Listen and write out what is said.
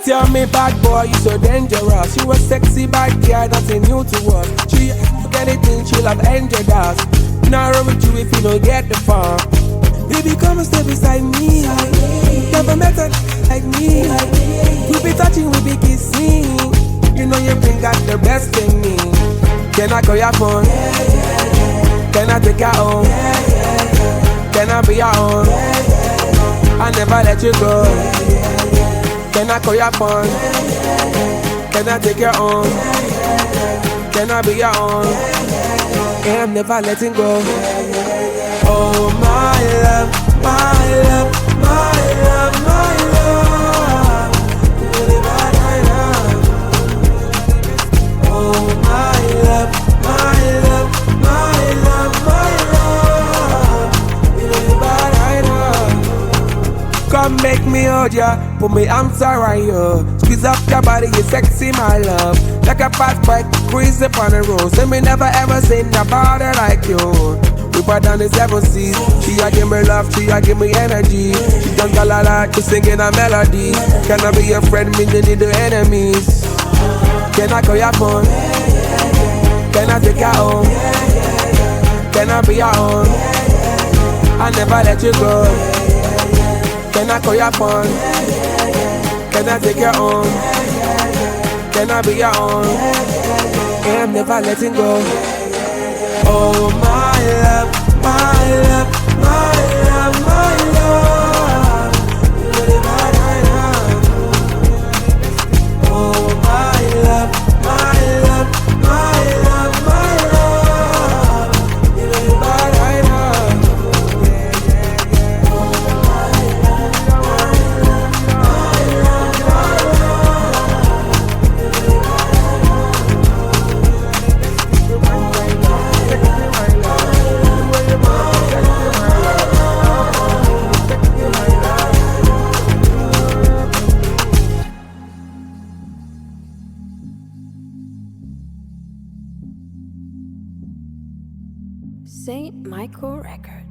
Tell me, bad boy, you so dangerous. You a sexy bad girl, nothing new to us. She look anything, she love angel dust. Not roll with you if you don't get the fun. Baby, come and stay beside me. Never met a like me. We be touching, we be kissing. You know you bring out the best in me. Can I call your phone? Can I take your own? Can I be your own? I never let you go. Can I call your phone? Can I take your own? Can I be your own? And I'm never letting go. Oh my love, my love, my love, my love. You really bad, I love. Oh my love, my love, my love, my love. You really bad, I love. Come make me hold ya, put me arms around you. Squeeze up your body, you sexy, my love. Like a fast bike, cruise upon the road. Say me never ever seen nobody like you. We put down the 7 seas. She a give me love, she a give me energy. She done got a lot to singing a melody. Can I be your friend, me you need the enemies. Can I call your phone? Can I take your own? Can I be your own? I never let you go. Can I call your phone? Can I take your own? Can I be your own? And I'm never letting go. Oh my love, my love, my love, my love. You really bad, I love. Oh my love, my love, my love, my love. You really bad, I love. Oh my love, my love, my love, my love. You really bad, I St. Michael Records.